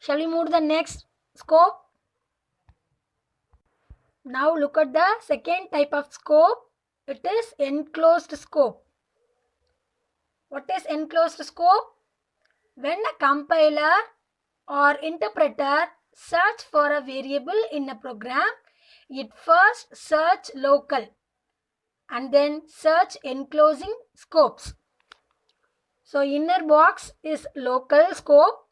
Shall we move to the next scope? Now look at the second type of scope. It is enclosed scope. What is enclosed scope? When a compiler or interpreter search for a variable in a program, it first search local and then search enclosing scopes. So inner box is local scope,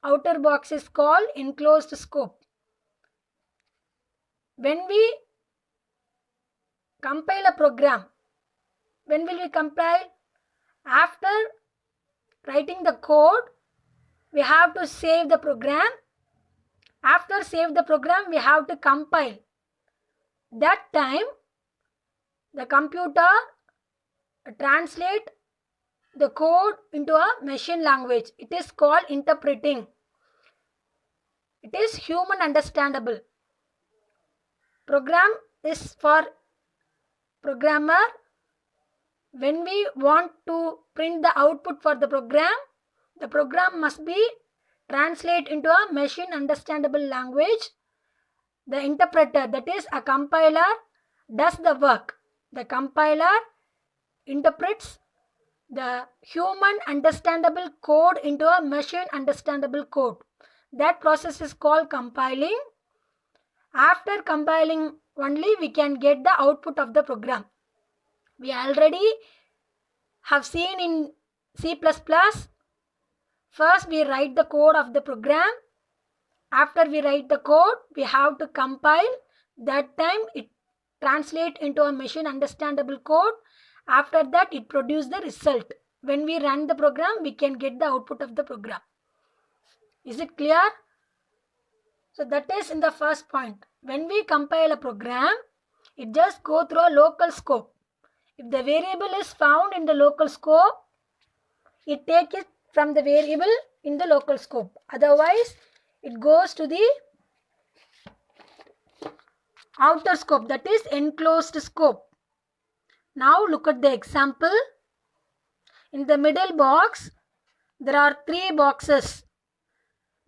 outer box is called enclosed scope. When we compile a program, when will we compile? After writing the code, we have to save the program. After save the program, we have to compile. That time, the computer translate the code into a machine language. It is called interpreting. It is human understandable. Program is for programmer. When we want to print the output for the program must be translate into a machine understandable language. The interpreter, that is a compiler, does the work. The compiler interprets the human understandable code into a machine understandable code. That process is called compiling. After compiling only we can get the output of the program. We already have seen in C++, first we write the code of the program. After we write the code, we have to compile. That time it translates into a machine understandable code. After that it produces the result. When we run the program, we can get the output of the program. Is it clear? So that is in the first point. When we compile a program, it just go through a local scope. If the variable is found in the local scope, it takes it from the variable in the local scope. Otherwise, it goes to the outer scope, that is enclosed scope. Now look at the example. In the middle box, there are three boxes.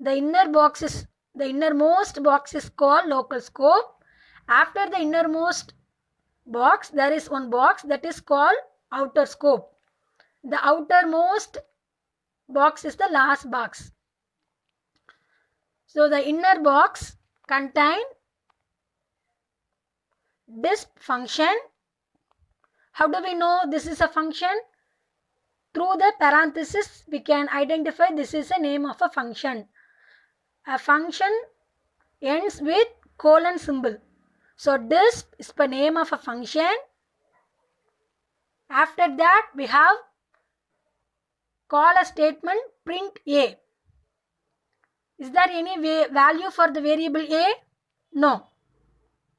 The innermost box is called local scope. After the innermost box, there is one box that is called outer scope. The outermost box is the last box. So the inner box contains this function. How do we know this is a function? Through the parenthesis, we can identify this is a name of a function. A function ends with colon symbol. So this is the name of a function. After that, we have call a statement print A. Is there any value for the variable A? No.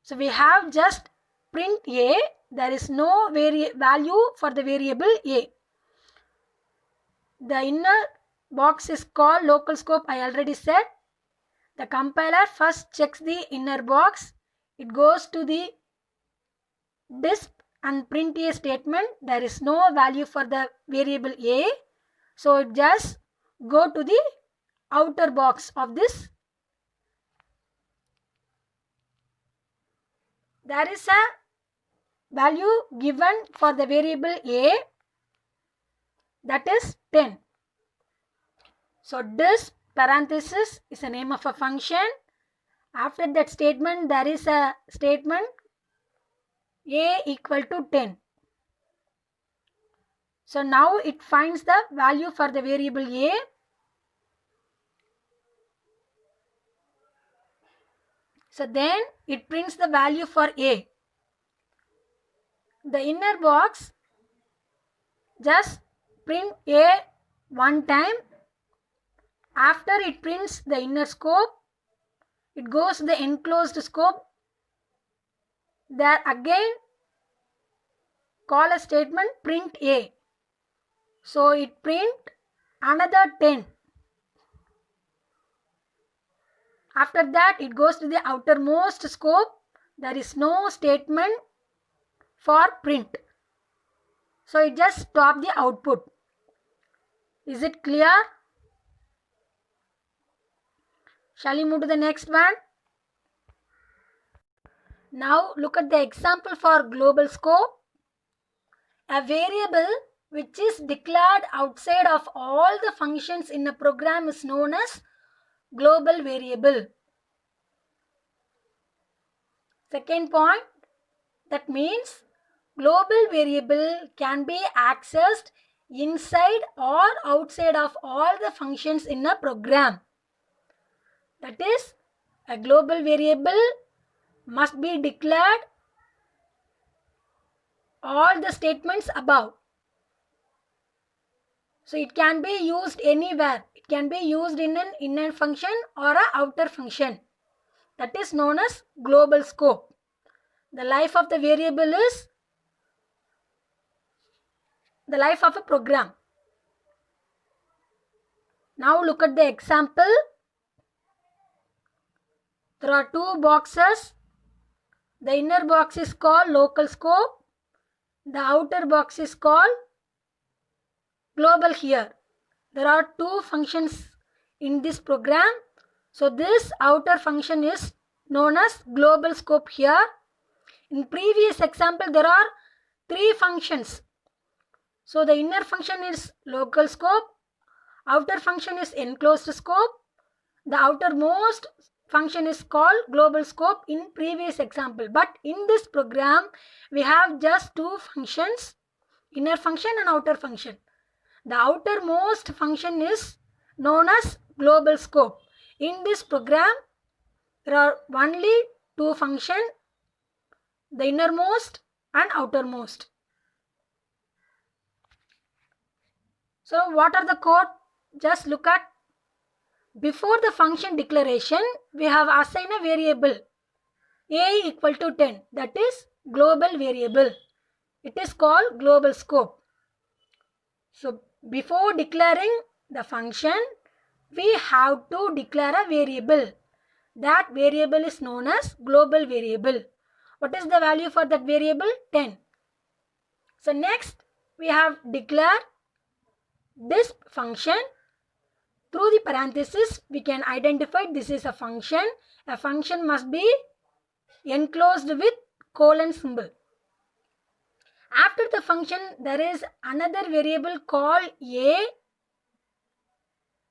So we have just print A. There is no value for the variable A. The inner box is called local scope, I already said. The compiler first checks the inner box. It goes to the disk and print A statement. There is no value for the variable A. So it just go to the outer box of this. There is a value given for the variable A, that is 10. So this parenthesis is the name of a function. After that statement, there is a statement A equal to 10. So now it finds the value for the variable A. So then it prints the value for A. The inner box just print A one time. After it prints the inner scope, it goes to the enclosed scope. There again call a statement print A. So it print another 10. After that it goes to the outermost scope. There is no statement for print. So it just stops the output. Is it clear? Shall we move to the next one? Now look at the example for global scope. A variable which is declared outside of all the functions in a program is known as global variable. Second point, that means global variable can be accessed inside or outside of all the functions in a program. That is, a global variable must be declared all the statements above. So it can be used anywhere. It can be used in an inner function or an outer function. That is known as global scope. The life of the variable is the life of a program. Now look at the example. There are two boxes. The inner box is called local scope. The outer box is called global here. There are two functions in this program. So this outer function is known as global scope here. In previous example, there are three functions. So the inner function is local scope, outer function is enclosed scope, the outermost function is called global scope in previous example. But in this program, we have just two functions, inner function and outer function. The outermost function is known as global scope. In this program, there are only two functions, the innermost and outermost. So what are the code? Just look at, before the function declaration, we have assigned a variable a equal to 10. That is global variable. It is called global scope. So before declaring the function, we have to declare a variable. That variable is known as global variable. What is the value for that variable? 10. So next, we have declared this function. Through the parenthesis, we can identify this is a function. A function must be enclosed with colon symbol. After the function, there is another variable called a.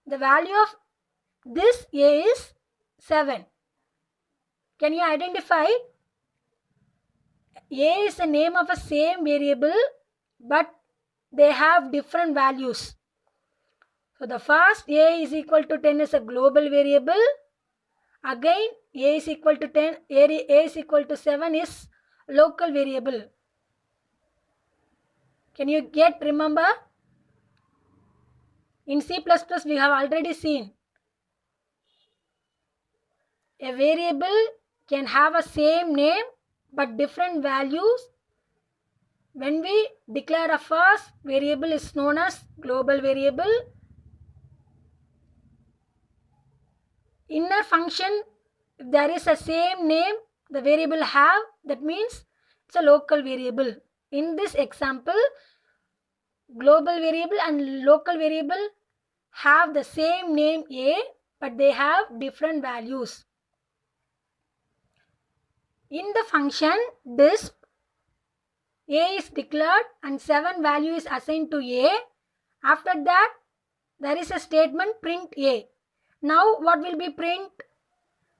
The value of this a is 7. Can you identify? A is the name of a same variable, but they have different values. So the first a is equal to 10 is a global variable. Again a is equal to 10, a is equal to 7 is local variable. Can you remember? In C++ we have already seen a variable can have a same name but different values. When we declare a first variable is known as global variable. Inner function, if there is a same name the variable have, that means it's a local variable. In this example, global variable and local variable have the same name a, but they have different values. In the function disp, a is declared and 7 value is assigned to a. After that, there is a statement print a. Now what will be print?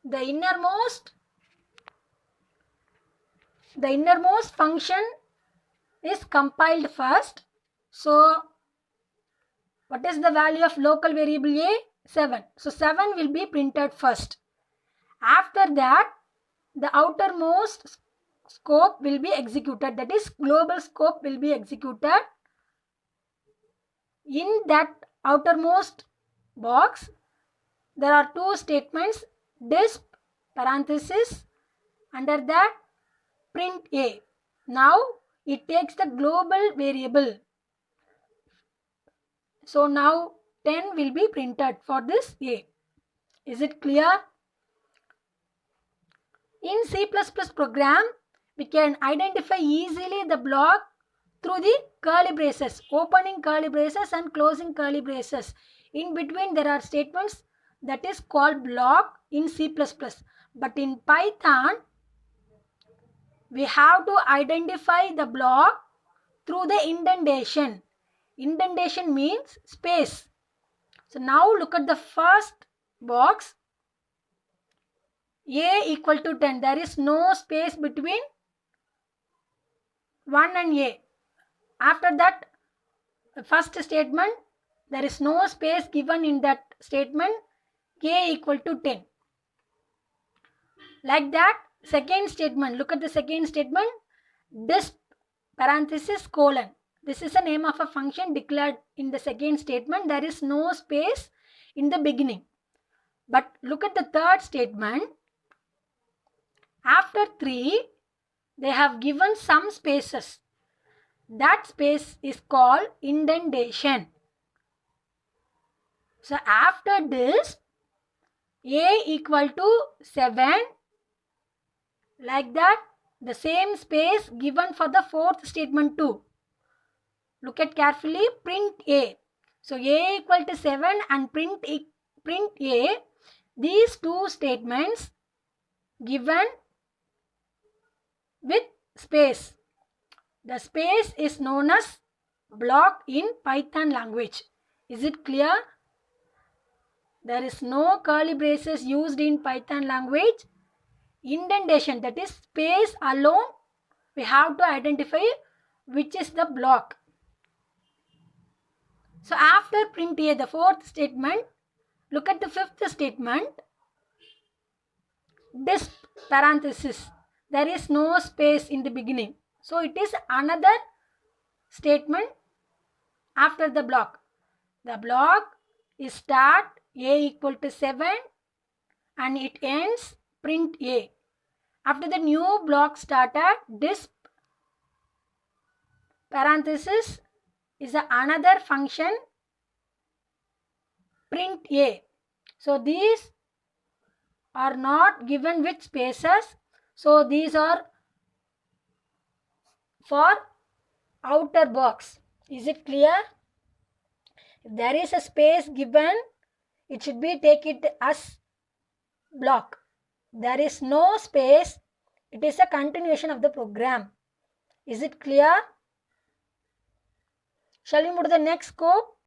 The innermost function is compiled first. So what is the value of local variable a? 7. So 7 will be printed first. After that, the outermost scope will be executed. That is, global scope will be executed. In that outermost box, there are two statements, disp parenthesis, under that print a. Now it takes the global variable. So now 10 will be printed for this a. Is it clear? In C++ program, we can identify easily the block through the curly braces, opening curly braces and closing curly braces. In between there are statements. that is called block in C++. But in Python, we have to identify the block through the indentation. Indentation means space. So now look at the first box. A equal to 10. There is no space between 1 and A. After that, the first statement, there is no space given in that statement. A equal to 10. Like that, second statement. Look at the second statement. Disp parenthesis colon. This is the name of a function declared in the second statement. There is no space in the beginning. But look at the third statement. After 3, they have given some spaces. That space is called indentation. So after this, A equal to 7. Like that, the same space given for the fourth statement too. Look at carefully, print A. So A equal to 7 and print A. These two statements given with space. The space is known as block in Python language. Is it clear? There is no curly braces used in Python language. Indentation, that is space alone, we have to identify which is the block. So after print A, the fourth statement, look at the fifth statement. Disp parenthesis. There is no space in the beginning. So it is another statement after the block. The block is start A equal to 7 and it ends print A. After the new block started, disp parenthesis is another function print A. So these are not given with spaces. So these are for outer box. Is it clear? If there is a space given, it should be take it as block. There is no space, it is a continuation of the program. Is it clear? Shall we move to the next scope?